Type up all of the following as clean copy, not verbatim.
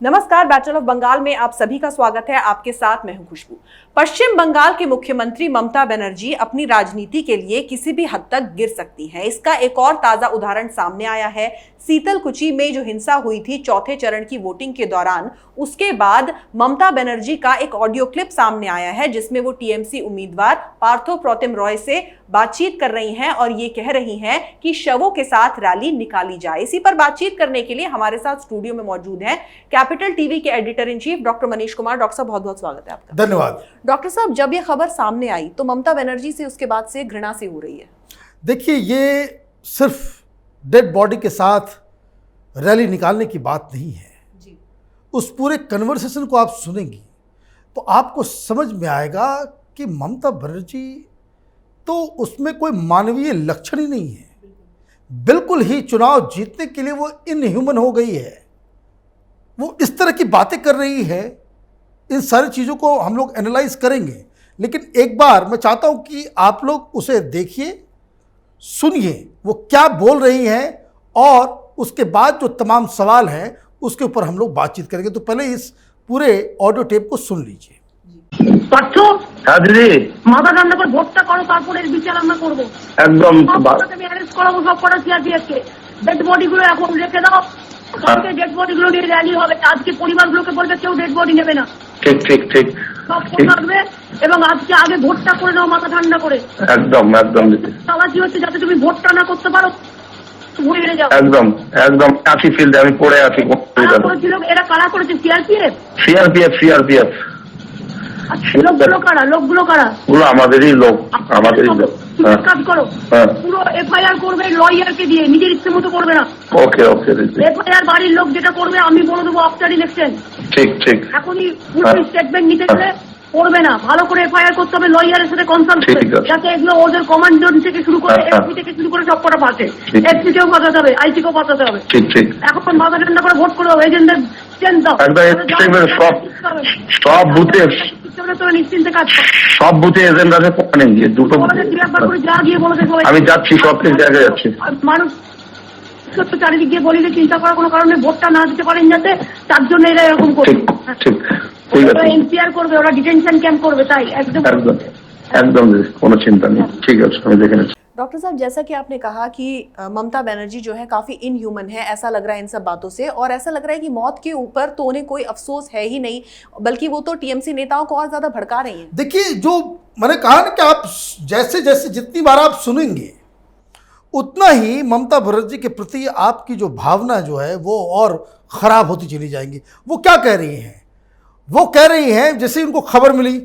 नमस्कार, battle of Bengal में आप सभी का स्वागत है। आपके साथ मैं हूं खुशबू। पश्चिम बंगाल की मुख्यमंत्री ममता बनर्जी अपनी राजनीति के लिए किसी भी हद तक गिर सकती हैं। इसका एक और ताजा उदाहरण सामने आया है। शीतलकुची में जो हिंसा हुई थी चौथे चरण की वोटिंग के दौरान, उसके बाद ममता बनर्जी का एक ऑडियो क्लिप सामने आया है जिसमें वो टीएमसी उम्मीदवार पार्थो प्रतिम रॉय से बातचीत कर रही हैं और ये कह रही हैं कि शवों के साथ रैली निकाली जाए। इसी पर बातचीत करने के लिए हमारे साथ स्टूडियो में मौजूद हैं कैपिटल टीवी के editor in chief doctor Manish Kumar. Doctor साहब, बहुत बहुत स्वागत है आपका। धन्यवाद। डॉक्टर साहब, जब ये खबर सामने आई तो ममता बनर्जी से उसके बाद से घृणा सी हो रही है। देखिए, ये सिर्फ डेड बॉडी के साथ रैली निकालने की बात नहीं है जी। उस पूरे कन्वर्सेशन को आप सुनेंगी तो आपको समझ में आएगा कि ममता बनर्जी तो उसमें कोई मानवीय लक्षण ही नहीं है। बिल्कुल ही चुनाव जीतने के लिए वो इनह्यूमन हो गई है। वो इस तरह की बातें कर रही है। इन सारी चीज़ों को हम लोग एनालाइज करेंगे, लेकिन एक बार मैं चाहता हूं कि आप लोग उसे देखिए, सुनिए वो क्या बोल रही हैं, और उसके बाद जो तमाम सवाल हैं उसके ऊपर हम लोग बातचीत करेंगे। तो पहले इस पूरे ऑडियो टेप को सुन लीजिए। মাথা ঠান্ডা করে ভোটটা করো, তারপরে বিচার আমরা করবো। একদম আমি অ্যারেস্ট করাবো সব কটা সিআরপিএফকে। ডেড বডি গুলো এখন রেখে দাও, কালকে ডেড বডি গুলো নিয়ে র্যালি হবে। আজকে পরিবারগুলোকে বলবে কেউ ডেড বডি নেবে না। ঠিক ঠিক ঠিক সব থাকবে, এবং আজকে আগে ভোটটা করে নাও মাথা ঠান্ডা করে। একদম একদম চালাকি হচ্ছে যাতে তুমি ভোটটা না করতে পারো, ঘুরে ফিরে যাও। একদম একদম আছি ফিল্ডে, আমি পড়ে আছি। এরা কারা করেছে? সিআরপিএফ সিআরপিএফ সিআরপিএফ লোকগুলো কারা? লোকগুলো কারা? ওগুলো আমাদেরই লোক, আমাদেরই লোক। কাজ করো, পুরো এফআইআর করবে লয়ারকে দিয়ে, নিজের ইচ্ছে মতো করবে না। ওকে ওকে। এফআইআর বাড়ির লোক যেটা করবে আমি বলে দেবো আফটার ইলেকশন। ঠিক ঠিক। এখনই পুরো স্টেটমেন্ট নিতে গেলে করবে না, ভালো করে এফআইআর করতে হবে লয়ারের সাথে কনসাল্ট করে, যাতে এগুলো ওদের কমান্ডার থেকে শুরু করে এসপি থেকে শুরু করে সব কটা পাচ্ছে। এসপি কেও পাঠাতে হবে, আইসি কেও পাঠাতে হবে। ঠিক ঠিক। এখন মাথা ঠান্ডা করে ভোট করে দাও, এজেন্টদের চেঞ্জ দাও। সব বুথে নিশ্চিন্তে কাজ সব বুথে এজেন্ট আছে, দুটো যা গিয়ে বলে দেখো। আমি যাচ্ছি, সব জায়গায় যাচ্ছি। মানুষ চারিদিক গিয়ে বলি যে চিন্তা করার কোনো কারণে ভোটটা না দিতে পারেন যাতে, তার জন্য এরা এরকম করবে। ওরা এনপিআর করবে, ওরা ডিটেনশন ক্যাম্প করবে। তাই একদম একদম কোনো চিন্তা নেই। ঠিক আছে, আমি দেখে নিচ্ছি। डॉक्टर साहब, जैसा कि आपने कहा कि ममता बनर्जी जो है काफी इनह्यूमन है, ऐसा लग रहा है इन सब बातों से, और ऐसा लग रहा है कि मौत के ऊपर तो उन्हें कोई अफसोस है ही नहीं, बल्कि वो तो टीएमसी नेताओं को और ज्यादा भड़का रही हैं। देखिए, जो मैंने कहा ना कि आप जैसे जैसे जितनी बार आप सुनेंगे उतना ही ममता बनर्जी के प्रति आपकी जो भावना जो है वो और ख़राब होती चली जाएंगी। वो क्या कह रही हैं? वो कह रही हैं जैसे उनको खबर मिली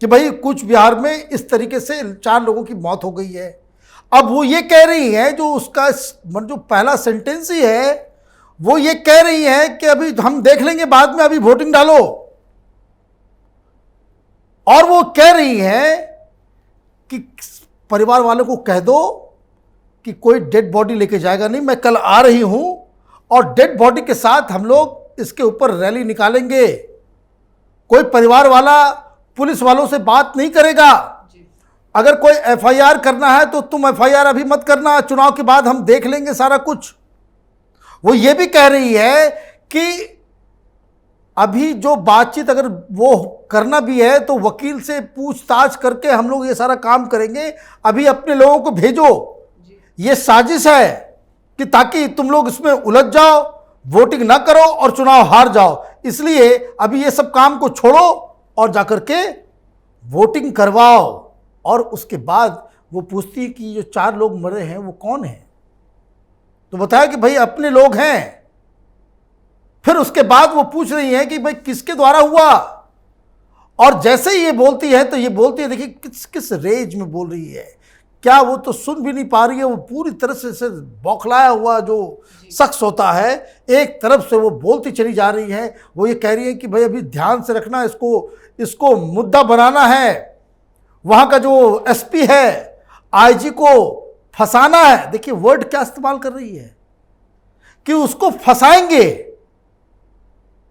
कि भाई कुछ बिहार में इस तरीके से 4 लोगों की मौत हो गई है। अब वो ये कह रही हैं, जो उसका जो पहला सेंटेंस ही है वो ये कह रही हैं कि अभी हम देख लेंगे, बाद में अभी वोटिंग डालो। और वो कह रही हैं कि परिवार वालों को कह दो कि कोई डेड बॉडी लेके जाएगा नहीं, मैं कल आ रही हूं और डेड बॉडी के साथ हम लोग इसके ऊपर रैली निकालेंगे। कोई परिवार वाला पुलिस वालों से बात नहीं करेगा। अगर कोई एफआईआर करना है तो तुम एफआईआर अभी मत करना, चुनाव के बाद हम देख लेंगे सारा कुछ। वो ये भी कह रही है कि अभी जो बातचीत अगर वो करना भी है तो वकील से पूछताछ करके हम लोग ये सारा काम करेंगे। अभी अपने लोगों को भेजो, ये साजिश है कि ताकि तुम लोग इसमें उलझ जाओ, वोटिंग ना करो और चुनाव हार जाओ। इसलिए अभी ये सब काम को छोड़ो और जाकर के वोटिंग करवाओ। और उसके बाद वो पूछती है कि जो 4 लोग मरे हैं वो कौन हैं, तो बताया कि भाई अपने लोग हैं। फिर उसके बाद वो पूछ रही हैं कि भाई किसके द्वारा हुआ। और जैसे ही ये बोलती है तो ये बोलती है, देखिए किस किस रेंज में बोल रही है। क्या वो तो सुन भी नहीं पा रही है, वो पूरी तरह से बौखलाया हुआ जो शख्स होता है, एक तरफ से वो बोलती चली जा रही है। वो ये कह रही है कि भाई अभी ध्यान से रखना, इसको मुद्दा बनाना है, वहाँ का जो एसपी है आईजी को फंसाना है। देखिए वर्ड क्या इस्तेमाल कर रही है कि उसको फंसाएंगे,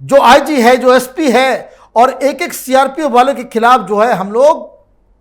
जो आईजी है, जो एसपी है, और एक एक सीआरपीएफ वाले के खिलाफ जो है हम लोग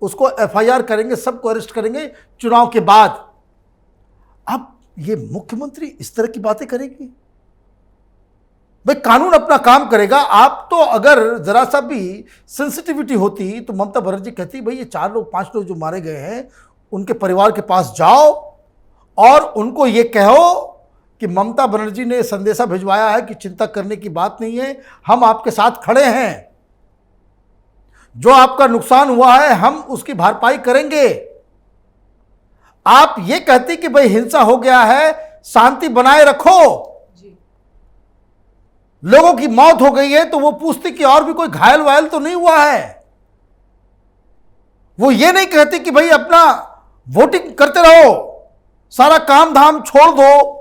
उसको एफआईआर करेंगे, सबको अरेस्ट करेंगे चुनाव के बाद। अब ये मुख्यमंत्री इस तरह की बातें करेगी? भाई कानून अपना काम करेगा। आप तो अगर जरा सा भी सेंसिटिविटी होती तो ममता बनर्जी कहती भाई ये 4 लोग 5 लोग जो मारे गए हैं उनके परिवार के पास जाओ और उनको ये कहो कि ममता बनर्जी ने संदेशा भिजवाया है कि चिंता करने की बात नहीं है, हम आपके साथ खड़े हैं, जो आपका नुकसान हुआ है हम उसकी भरपाई करेंगे। आप ये कहती कि भाई हिंसा हो गया है, शांति बनाए रखो, लोगों की मौत हो गई है तो वो पूछती कि और भी कोई घायल वायल तो नहीं हुआ है। वो ये नहीं कहती कि भाई अपना वोटिंग करते रहो, सारा काम धाम छोड़ दो,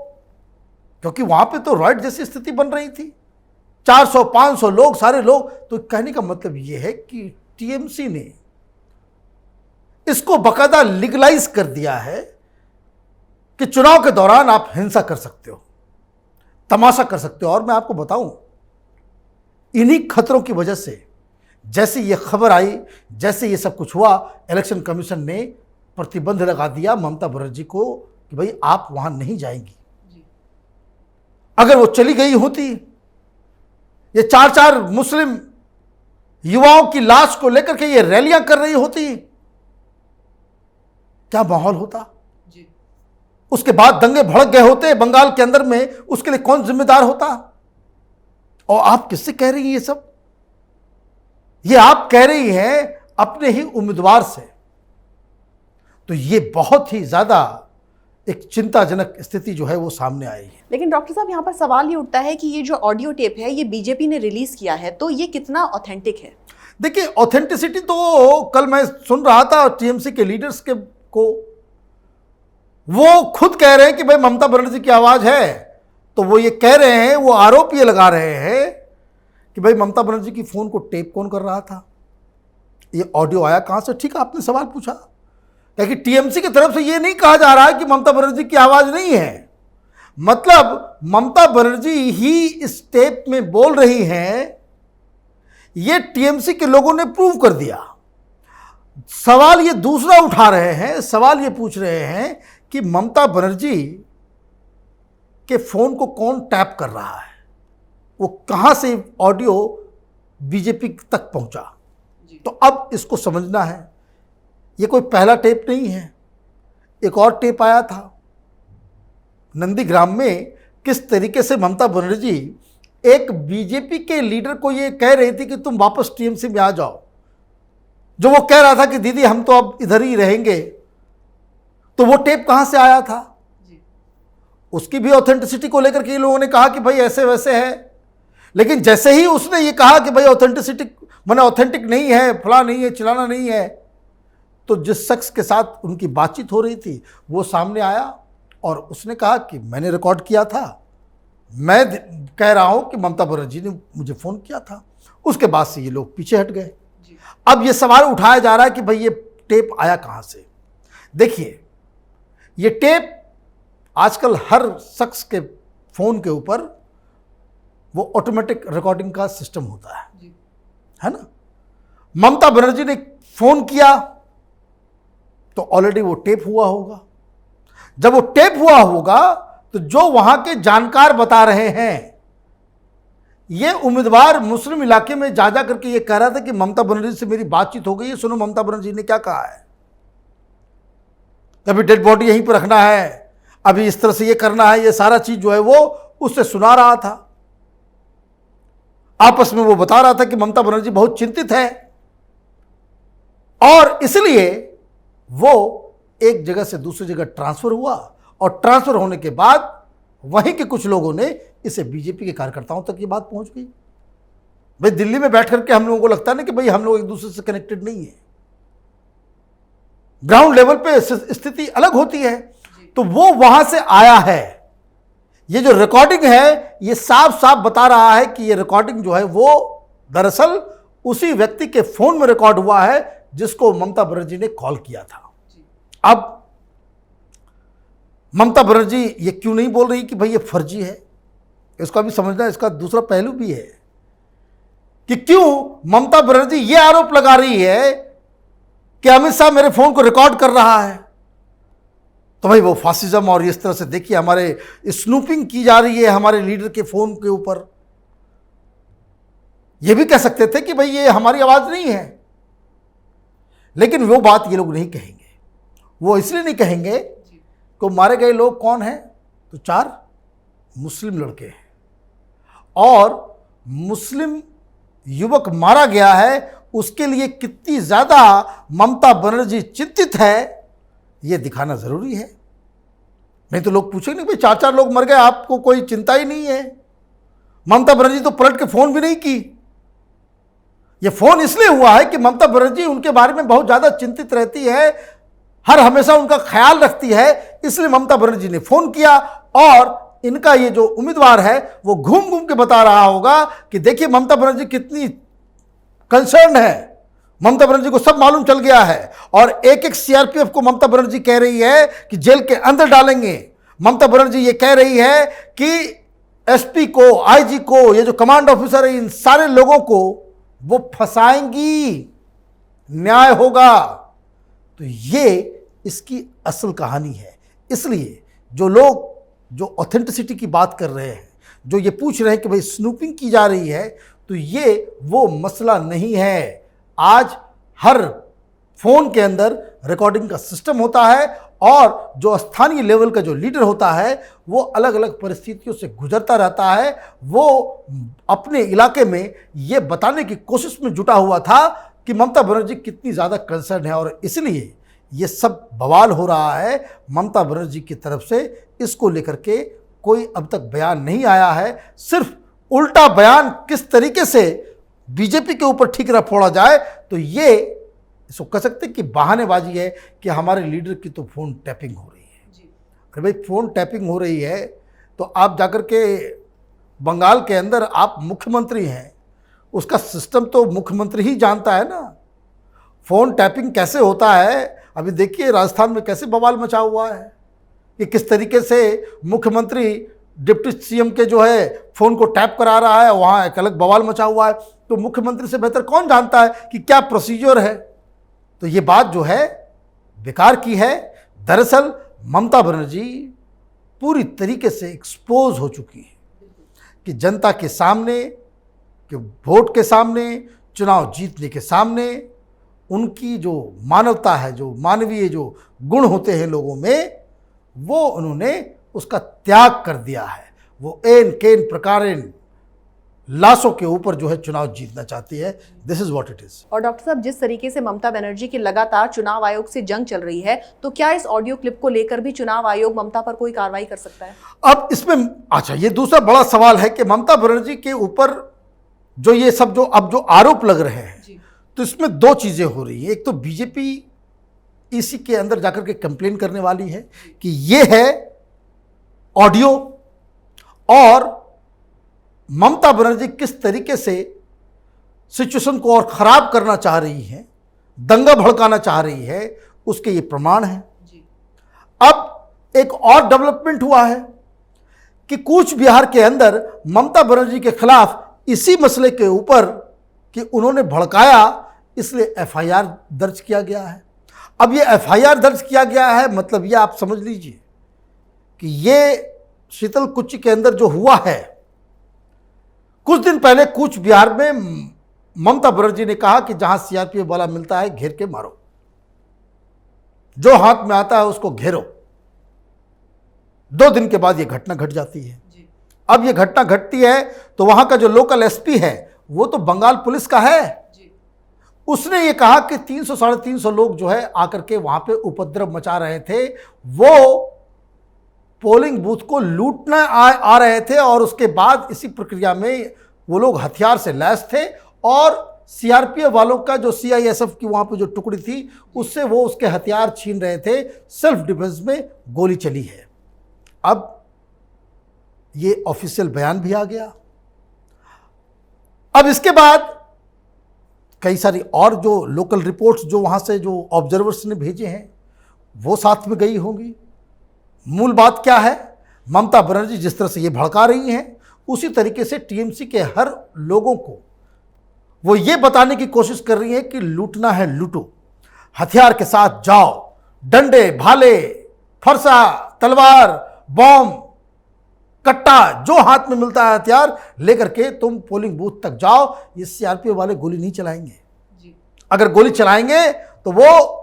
क्योंकि वहां पे तो रॉयट जैसी स्थिति बन रही थी, 400-500 लोग, सारे लोग। तो कहने का मतलब यह है कि टीएमसी ने इसको बकायदा लीगलाइज कर दिया है कि चुनाव के दौरान आप हिंसा कर सकते हो, तमाशा कर सकते हो। और मैं आपको बताऊं, इन्हीं खतरों की वजह से जैसे ये खबर आई, जैसे ये सब कुछ हुआ, इलेक्शन कमीशन ने प्रतिबंध लगा दिया ममता बनर्जी को कि भाई आप वहां नहीं जाएंगी। अगर वो चली गई होती, ये 4-4 मुस्लिम युवाओं की लाश को लेकर के ये रैलियां कर रही होती, क्या माहौल होता। उसके बाद दंगे भड़क गए होते बंगाल के अंदर में, उसके लिए कौन जिम्मेदार होता। और आप किससे कह रही हैं ये सब? ये आप कह रही हैं अपने ही उम्मीदवार से। तो ये बहुत ही ज्यादा एक चिंताजनक स्थिति जो है वो सामने आई है। लेकिन डॉक्टर साहब, यहाँ पर सवाल ये उठता है कि ये जो ऑडियो टेप है ये बीजेपी ने रिलीज किया है, तो ये कितना ऑथेंटिक है? देखिए, ऑथेंटिसिटी तो कल मैं सुन रहा था टीएमसी के लीडर्स के को, वो खुद कह रहे हैं कि भाई ममता बनर्जी की आवाज है। तो वो ये कह रहे हैं, वो आरोप ये लगा रहे हैं कि भाई ममता बनर्जी की फोन को टेप कौन कर रहा था, ये ऑडियो आया कहां से। ठीक है, आपने सवाल पूछा, क्योंकि टीएमसी की तरफ से ये नहीं कहा जा रहा है कि ममता बनर्जी की आवाज नहीं है, मतलब ममता बनर्जी ही इस टेप में बोल रही हैं, ये टीएमसी के लोगों ने प्रूव कर दिया। सवाल ये दूसरा उठा रहे हैं, सवाल ये पूछ रहे हैं कि ममता बनर्जी के फोन को कौन टैप कर रहा है, वो कहां से ऑडियो बीजेपी तक पहुंचा। तो अब इसको समझना है, ये कोई पहला टेप नहीं है। एक और टेप आया था नंदीग्राम में, किस तरीके से ममता बनर्जी एक बीजेपी के लीडर को ये कह रही थी कि तुम वापस टीएमसी में आ जाओ, जो वो कह रहा था कि दीदी हम तो अब इधर ही रहेंगे। तो वो टेप कहां से आया था? उसकी भी ऑथेंटिसिटी को लेकर के लोगों ने कहा कि भाई ऐसे वैसे है, लेकिन जैसे ही उसने ये कहा कि भाई ऑथेंटिसिटी माने ऑथेंटिक नहीं है, फला नहीं है, चिलाना नहीं है, तो जिस शख्स के साथ उनकी बातचीत हो रही थी वो सामने आया और उसने कहा कि मैंने रिकॉर्ड किया था, मैं कह रहा हूं कि ममता बनर्जी ने मुझे फोन किया था। उसके बाद से ये लोग पीछे हट गए। अब ये सवाल उठाया जा रहा है कि भाई ये टेप आया कहां से। देखिए, ये टेप आजकल हर शख्स के फोन के ऊपर वो ऑटोमेटिक रिकॉर्डिंग का सिस्टम होता है ना। ममता बनर्जी ने फोन किया तो ऑलरेडी वो टेप हुआ होगा। जब वो टेप हुआ होगा तो जो वहां के जानकार बता रहे हैं, ये उम्मीदवार मुस्लिम इलाके में जा करके ये कह रहा था कि ममता बनर्जी से मेरी बातचीत हो गई है, सुनो ममता बनर्जी ने क्या कहा है, अभी डेड बॉडी यहीं पर रखना है, अभी इस तरह से ये करना है, ये सारा चीज जो है वो उससे सुना रहा था। आपस में वो बता रहा था कि ममता बनर्जी बहुत चिंतित है और इसलिए वो एक जगह से दूसरी जगह ट्रांसफर हुआ और ट्रांसफर होने के बाद वहीं के कुछ लोगों ने इसे बीजेपी के कार्यकर्ताओं तक ये बात पहुंच गई। भाई दिल्ली में बैठ करके हम लोगों को लगता है ना कि भाई हम लोग एक दूसरे से कनेक्टेड नहीं है, ग्राउंड लेवल पे स्थिति अलग होती है। तो वो वहां से आया है। ये जो रिकॉर्डिंग है ये साफ साफ बता रहा है कि ये रिकॉर्डिंग जो है वो दरअसल उसी व्यक्ति के फोन में रिकॉर्ड हुआ है जिसको ममता बनर्जी ने कॉल किया था। अब ममता बनर्जी ये क्यों नहीं बोल रही कि भाई ये फर्जी है, इसका भी समझना, इसका दूसरा पहलू भी है कि क्यों ममता बनर्जी ये आरोप लगा रही है कि अमित शाह मेरे फोन को रिकॉर्ड कर रहा है। तो भाई वो फासिज्म और इस तरह से देखिए हमारे स्नूपिंग की जा रही है हमारे लीडर के फोन के ऊपर। ये भी कह सकते थे कि भाई ये हमारी आवाज़ नहीं है, लेकिन वो बात ये लोग नहीं कहेंगे। वो इसलिए नहीं कहेंगे कि मारे गए लोग कौन हैं, तो 4 मुस्लिम लड़के हैं और मुस्लिम युवक मारा गया है, उसके लिए कितनी ज़्यादा ममता बनर्जी चिंतित है ये दिखाना ज़रूरी है। नहीं तो लोग पूछेंगे नहीं भाई 4 लोग मर गए, आपको कोई चिंता ही नहीं है। ममता बनर्जी तो पलट के फ़ोन भी नहीं की। ये फ़ोन इसलिए हुआ है कि ममता बनर्जी उनके बारे में बहुत ज़्यादा चिंतित रहती है, हर हमेशा उनका ख्याल रखती है, इसलिए ममता बनर्जी ने फ़ोन किया। और इनका ये जो उम्मीदवार है वो घूम घूम के बता रहा होगा कि देखिए ममता बनर्जी कितनी कंसर्न है, ममता बनर्जी को सब मालूम चल गया है और एक सीआरपीएफ को ममता बनर्जी कह रही है कि जेल के अंदर डालेंगे। ममता बनर्जी ये कह रही है कि एसपी को, आईजी को, ये जो कमांड ऑफिसर है, इन सारे लोगों को वो फंसाएंगी, न्याय होगा। तो ये इसकी असल कहानी है। इसलिए जो लोग जो ऑथेंटिसिटी की बात कर रहे हैं, जो ये पूछ रहे हैं कि भाई स्नूपिंग की जा रही है, तो ये वो मसला नहीं है। आज हर फोन के अंदर रिकॉर्डिंग का सिस्टम होता है और जो स्थानीय लेवल का जो लीडर होता है वो अलग अलग परिस्थितियों से गुजरता रहता है। वो अपने इलाके में ये बताने की कोशिश में जुटा हुआ था कि ममता बनर्जी कितनी ज़्यादा कंसर्न है और इसलिए ये सब बवाल हो रहा है ममता बनर्जी की तरफ से। इसको लेकर के कोई अब तक बयान नहीं आया है। सिर्फ उल्टा बयान किस तरीके से बीजेपी के ऊपर ठीकरा फोड़ा जाए, तो ये इसको कह सकते हैं कि बहानेबाजी है कि हमारे लीडर की तो फ़ोन टैपिंग हो रही है। अरे भाई फ़ोन टैपिंग हो रही है तो आप जाकर के बंगाल के अंदर आप मुख्यमंत्री हैं, उसका सिस्टम तो मुख्यमंत्री ही जानता है ना। फ़ोन टैपिंग कैसे होता है, अभी देखिए राजस्थान में कैसे बवाल मचा हुआ है कि किस तरीके से मुख्यमंत्री डिप्टी सीएम के जो है फ़ोन को टैप करा रहा है, वहाँ एक अलग बवाल मचा हुआ है। तो मुख्यमंत्री से बेहतर कौन जानता है कि क्या प्रोसीजर है। तो ये बात जो है बेकार की है। दरअसल ममता बनर्जी पूरी तरीके से एक्सपोज हो चुकी है कि जनता के सामने, कि वोट के सामने, चुनाव जीतने के सामने उनकी जो मानवता है, जो मानवीय जो गुण होते हैं लोगों में, वो उन्होंने उसका त्याग कर दिया है। वो एन केन प्रकारेण लाशों के ऊपर जो है चुनाव जीतना चाहती है। This is what it is. और डॉक्टर साहब, जिस तरीके से ममता बनर्जी की लगातार चुनाव आयोग से जंग चल रही है, तो क्या इस ऑडियो क्लिप को लेकर भी चुनाव आयोग ममता पर कोई कार्रवाई कर सकता है? अब इसमें अच्छा ये दूसरा बड़ा सवाल है कि ममता बनर्जी के ऊपर जो ये सब जो अब जो आरोप लग रहे हैं, तो इसमें 2 चीजें हो रही है। एक तो बीजेपी इसी के अंदर जाकर के कंप्लेन करने वाली है कि ये है ऑडियो, और ममता बनर्जी किस तरीके से सिचुएशन को और ख़राब करना चाह रही है, दंगा भड़काना चाह रही है, उसके ये प्रमाण हैं। अब एक और डेवलपमेंट हुआ है कि कूच बिहार के अंदर ममता बनर्जी के खिलाफ इसी मसले के ऊपर कि उन्होंने भड़काया, इसलिए एफआईआर दर्ज किया गया है। अब ये एफआईआर दर्ज किया गया है, मतलब ये आप समझ लीजिए कि ये शीतल कुची के अंदर जो हुआ है, कुछ दिन पहले कूच बिहार में ममता बनर्जी ने कहा कि जहां सीआरपीएफ वाला मिलता है घेर के मारो, जो हाथ में आता है उसको घेरो। 2 दिन के बाद ये घटना घट जाती है। अब ये घटना घटती है तो वहां का जो लोकल एसपी है वो तो बंगाल पुलिस का है। उसने ये कहा कि 300-350 लोग जो है आकर के वहां पे उपद्रव मचा रहे थे, वो पोलिंग बूथ को लूटना आ रहे थे, और उसके बाद इसी प्रक्रिया में वो लोग हथियार से लैस थे और सीआरपीएफ वालों का जो सीआईएसएफ की वहां पे जो टुकड़ी थी उससे वो उसके हथियार छीन रहे थे। सेल्फ डिफेंस में गोली चली है। अब ये ऑफिशियल बयान भी आ गया। अब इसके बाद कई सारी और जो लोकल रिपोर्ट्स जो वहाँ से जो ऑब्जर्वर्स ने भेजे हैं वो साथ में गई होंगी। मूल बात क्या है, ममता बनर्जी जिस तरह से ये भड़का रही हैं, उसी तरीके से टीएमसी के हर लोगों को वो ये बताने की कोशिश कर रही है कि लूटना है लूटो, हथियार के साथ जाओ, डंडे, भाले, फरसा, तलवार, बॉम्ब, कट्टा, जो हाथ में मिलता है हथियार लेकर के तुम पोलिंग बूथ तक जाओ। ये सीआरपीएफ वाले गोली नहीं चलाएंगे। अगर गोली चलाएंगे तो वो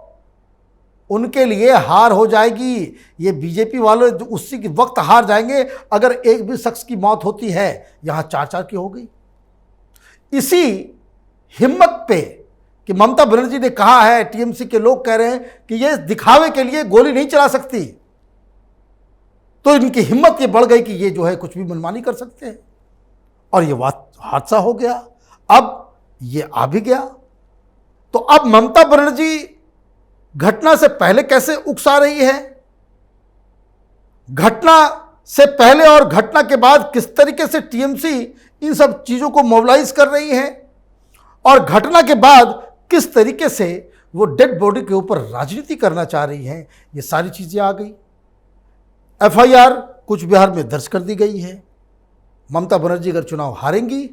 उनके लिए हार हो जाएगी। ये बीजेपी वाले उसी के वक्त हार जाएंगे। अगर एक भी शख्स की मौत होती है, यहां 4-4 की हो गई। इसी हिम्मत पे कि ममता बनर्जी ने कहा है, टीएमसी के लोग कह रहे हैं कि ये दिखावे के लिए गोली नहीं चला सकती, तो इनकी हिम्मत ये बढ़ गई कि ये जो है कुछ भी मनमानी कर सकते हैं। और ये हादसा हो गया। अब ये आ भी गया। तो अब ममता बनर्जी घटना से पहले कैसे उकसा रही है, घटना से पहले और घटना के बाद किस तरीके से टीएमसी इन सब चीजों को मोबिलाइज कर रही है, और घटना के बाद किस तरीके से वो डेड बॉडी के ऊपर राजनीति करना चाह रही है, ये सारी चीजें आ गई। एफआईआर कुछ बिहार में दर्ज कर दी गई है। ममता बनर्जी अगर चुनाव हारेंगी,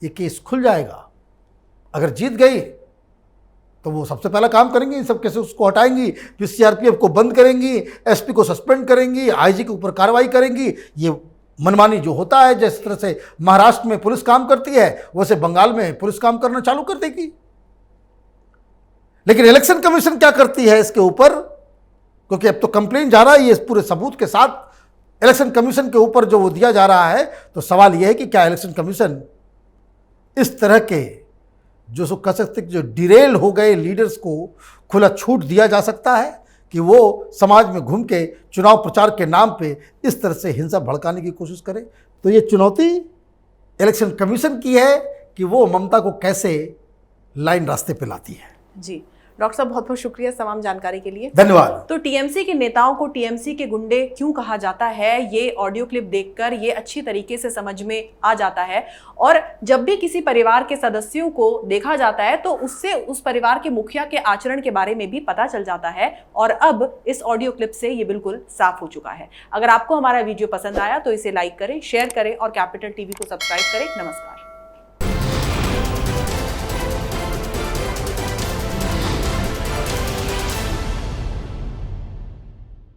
ये केस खुल जाएगा। अगर जीत गई तो वो सबसे पहला काम करेंगी, इन सब केसेस उसको हटाएंगी, फिर सीआरपीएफ को बंद करेंगी, एसपी को सस्पेंड करेंगी, आईजी के ऊपर कार्रवाई करेंगी। ये मनमानी जो होता है, जिस तरह से महाराष्ट्र में पुलिस काम करती है, वैसे बंगाल में पुलिस काम करना चालू कर देगी। लेकिन इलेक्शन कमीशन क्या करती है इसके ऊपर, क्योंकि अब तो कंप्लेन जा रहा है ये पूरे सबूत के साथ इलेक्शन कमीशन के ऊपर जो वो दिया जा रहा है। तो सवाल यह है कि क्या इलेक्शन कमीशन इस तरह के जो सो कह सकते जो डिरेल हो गए लीडर्स को खुला छूट दिया जा सकता है कि वो समाज में घूम के चुनाव प्रचार के नाम पे इस तरह से हिंसा भड़काने की कोशिश करे। तो ये चुनौती इलेक्शन कमीशन की है कि वो ममता को कैसे लाइन रास्ते पे लाती है। जी डॉक्टर साहब, बहुत बहुत शुक्रिया तमाम जानकारी के लिए। धन्यवाद। तो टीएमसी के नेताओं को टीएमसी के गुंडे क्यों कहा जाता है, ये ऑडियो क्लिप देखकर ये अच्छी तरीके से समझ में आ जाता है। और जब भी किसी परिवार के सदस्यों को देखा जाता है तो उससे उस परिवार के मुखिया के आचरण के बारे में भी पता चल जाता है। और अब इस ऑडियो क्लिप से ये बिल्कुल साफ हो चुका है। अगर आपको हमारा वीडियो पसंद आया तो इसे लाइक करें, शेयर करें और कैपिटल टीवी को सब्सक्राइब करें। नमस्कार।